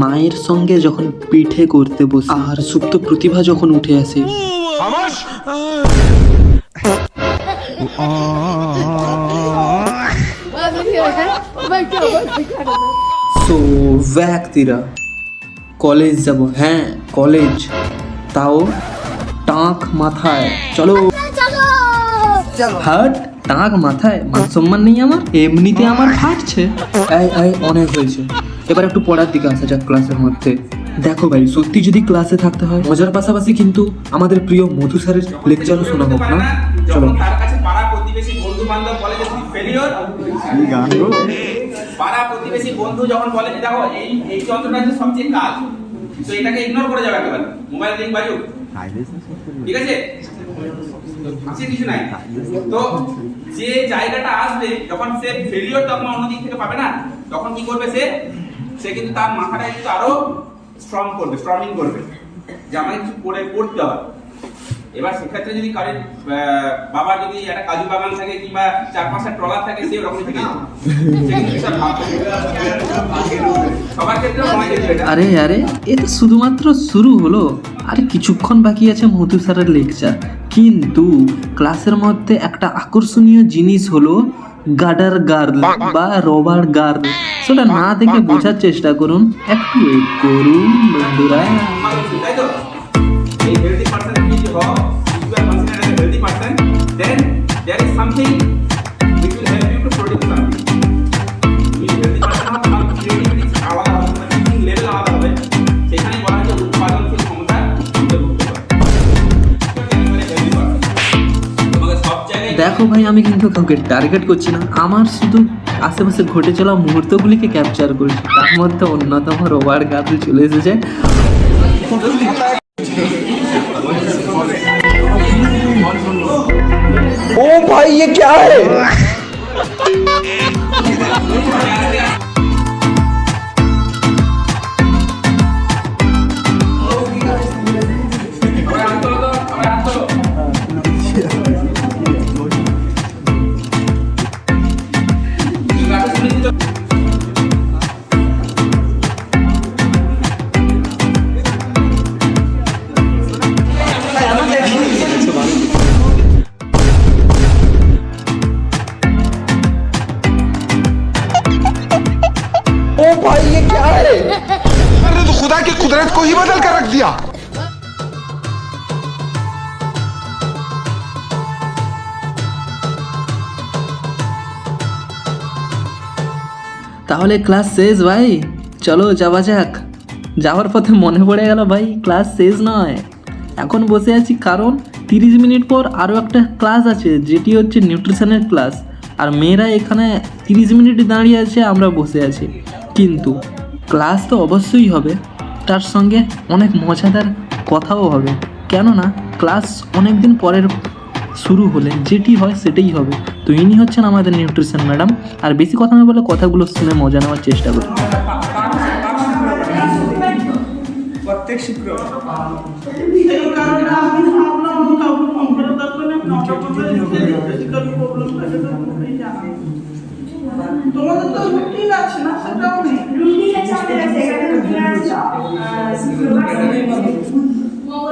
মায়ের সঙ্গে যখন পিঠে করতে বসে আর সুপ্ত প্রতিভা যখন উঠে আসে, সো ব্যক্তিরা কলেজ যাব, হ্যাঁ কলেজ, তাও টাক মাথায়। চলো হাট, টাক মাথায়, মান সম্মান নেই আমার, এমনিতে আমার ফাটছে। এই অনেক হয়েছে, এবার একটু পড়ার দিকে আসা যাক ক্লাসের মধ্যে। দেখো ভাই, সত্যি যদি ক্লাসে থাকতে হয় মজার পাশাপাশি কিন্তু আমাদের প্রিয় মধু স্যারের লেকচারও শোনা হোক না। চলো। তার কাছে পাড়া প্রতিবেশী বন্ধু বান্ধব বলে যে তুই ফেলিওর, পাড়া প্রতিবেশী বন্ধু যখন বলে যে দেখো এই যন্ত্রটা হচ্ছে সবচেয়ে কাজ, তো এটাকে ইগনোর করে যাবে একেবারে, মোবাইল লিংক বাজুক, ঠিক আছে, আছে কিছু নাই। তো যে জায়গাটা আসবে যখন সে ফেলিওর তখন অন্য দিক থেকে পাবে না, তখন কি করবে সে কিন্তু তার মাথাটা একটু আরো স্ট্রমিং করবে যে আমাকে কিছু পড়তে হবে। এবার সেক্ষেত্রে যদি কারোর বাবার যদি একটা কাজু বাগান থাকে কিংবা 4-5টা ট্রলার থাকে, সে ওরকম থেকে সবার ক্ষেত্রে আরে এ তো শুধুমাত্র শুরু হলো, আরে কিছুক্ষণ বাকি আছে মধু স্যারের লেকচার। কিন্তু ক্লাসের মধ্যে একটা আকর্ষণীয় জিনিস হলো গার্ডার গার্ল বা রবার গার্ল, সেটা না দেখে বোঝার চেষ্টা করুন, একটু ওয়েট করুন বন্ধুরা। তাই তো এই হেলদি পারসন কি হবে, if you are considered as a healthy person, then there is something which will help you to produce something. এই হেলদি পারসন আপনার ক্রিয়েটিভিটি আলাদা হবে, থিংকিং লেভেল আলাদা হবে, সেখানে বলা হয় যে উৎপাদনশীল ক্ষমতা অন্তর্ভুক্ত হয়। তোমাকে সব জায়গায় দেখো ভাই, আমি কিন্তু কাউকে টার্গেট করছি না, আমার শুধু আশেপাশে ঘটে চলা মুহূর্তগুলিকে ক্যাপচার করছি। তার মধ্যে অন্যতম রবার গার্ল চলে এসেছে। ओ भाई ये क्या है? ओ भाई ये क्या है? अरे तो खुदा की कुदरत को ही बदल कर रख दिया। তাহলে ক্লাস শেষ ভাই, চলো যাওয়া যাক। যাওয়ার পথে মনে পড়ে গেল ভাই, ক্লাস শেষ নয়, এখন বসে আছি কারণ 30 মিনিট পর আরও একটা ক্লাস আছে, যেটি হচ্ছে নিউট্রিশনের ক্লাস। আর মেয়েরা এখানে 30 মিনিট দাঁড়িয়ে আছে, আমরা বসে আছি। কিন্তু ক্লাস তো অবশ্যই হবে, তার সঙ্গে অনেক মজাদার কথাও হবে, কেননা ক্লাস অনেক দিন পরের শুরু হলে যেটি হয় সেটাই হবে। তো ইনি হচ্ছেন আমাদের নিউট্রিশন ম্যাডাম, আর বেশি কথা না বলে কথাগুলো শুনে মজা নেওয়ার চেষ্টা করি। প্রত্যেক শুক্রবার তোমাদের তো রুটিন আছে না, সেটাও নেই। রুটিন আছে আমাদের কাছে, এখানে রুটিন আছে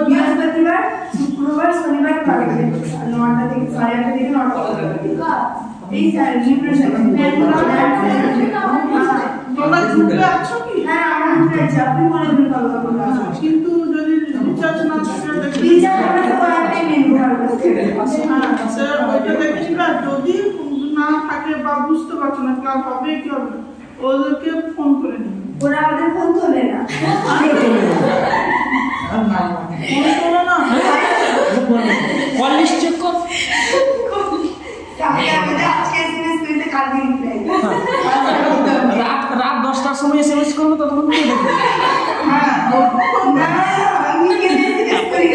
বৃহস্পতিবার, শুক্রবার, শনিবার 9টা থেকে 8:30 থেকে 9টা। এই স্যার নিউট্রিশন তোমরা গ্রুপে আছো কি? হ্যাঁ আমরা গ্রুপে আছি, আপনি মনে করুন কল কিন্তু যদি রিচার্জ না থাকে রিচার্জ আমরা তো কয়েকটাই মেন করতে স্যার ওইটা দেখেছি না, যদি না থাকে বা বুঝতে পারছো না ক্লাস হবে কি হবে না, ওদেরকে ফোন করে নিন। ওরা আমাদের ফোন তোলে না, ফোন করে না, কল লিস্ট চেক কর। কালকে আমাদের আজকে এসএমএস করেছে, কালকে রিপ্লাই। রাত 10টার সময় এসএমএস করবে, ততক্ষণ কে দেখবে? হ্যাঁ না আমি কে এসএমএস করি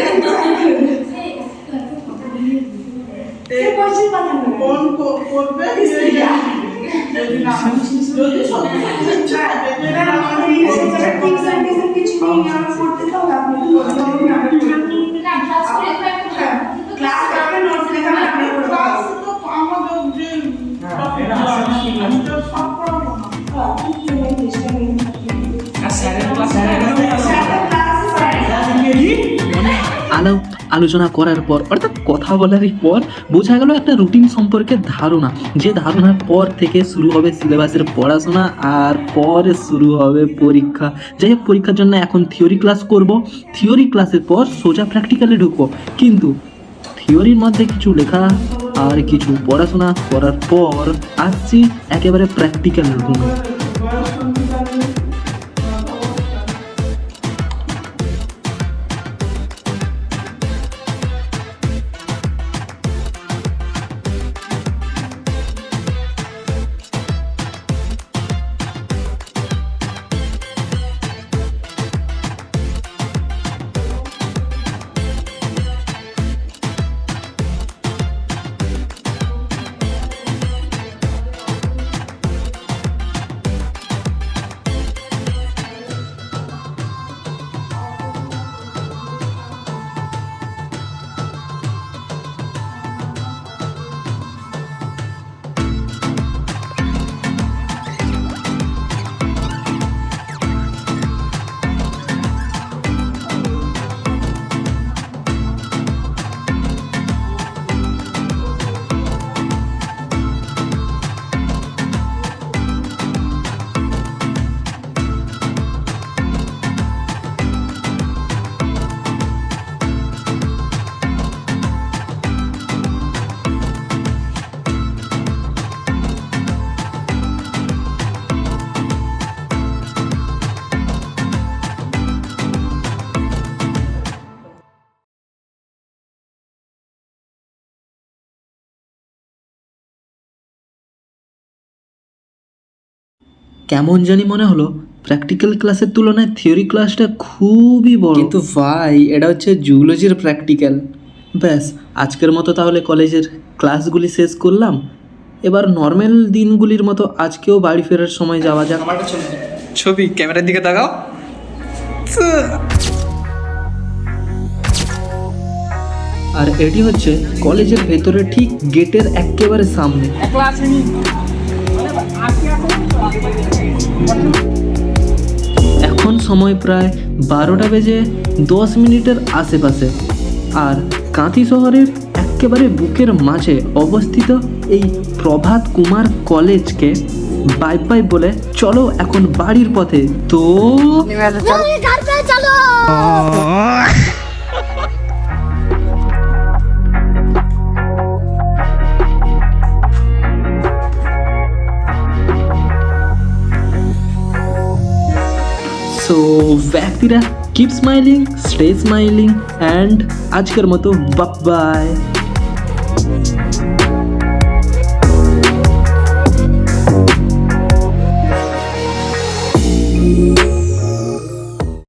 সে পয়সা পাঠান না, ফোন করবে যদি না, যদি সত্যি ইচ্ছা থাকে যে আমাদের এই সেকশনে টিপস এন্ড কিছু নিয়ে আমরা পড়তে তো হবে, আপনি বলতে হবে না ক্লাস করবে, নোটস লেখা আমরা ক্লাস তো আমাদের যে টপিক সব পড়াবো না। আর স্যারের আলোচনা করার পর অর্থাৎ কথা বলার পর বোঝা গেল একটা রুটিন সম্পর্কে ধারণা, যে ধারণার পর থেকে শুরু হবে সিলেবাসের পড়াশোনা আর পরে শুরু হবে পরীক্ষা। যাই হোক, পরীক্ষার জন্য এখন থিওরি ক্লাস করব, থিওরি ক্লাসের পর সোজা প্র্যাকটিক্যালে ঢুকবো। কিন্তু থিওরির মধ্যে কিছু লেখা আর কিছু পড়াশোনা করার পর আসছি একেবারে প্র্যাকটিক্যাল রুমে। কেমন জানি মনে হলো প্র্যাকটিক্যাল ক্লাসের তুলনায় থিওরি ক্লাসটা খুবই বড়। কিন্তু ভাই, এটা হচ্ছে জুলজির প্র্যাকটিক্যাল। ব্যাস, আজকের মতো তাহলে কলেজের ক্লাসগুলি শেষ করলাম। এবার নর্মাল দিনগুলির মতো আজকেও বাড়ি ফেরার সময় যাওয়া যাক। ছবি ক্যামেরার দিকে তাকাও। আর এটি হচ্ছে কলেজের ভেতরে ঠিক গেটের একেবারে সামনে। এখন সময় প্রায় 12টা বেজে 10 মিনিটের আশেপাশে। আর কাঁথি শহরের একেবারে বুকের মাঝে অবস্থিত এই প্রভাত কুমার কলেজকে বাই বাই বলে চলো এখন বাড়ির পথে। তো সো ব্যক্তিরা keep smiling, stay smiling and আজকের মতো বাই বাই।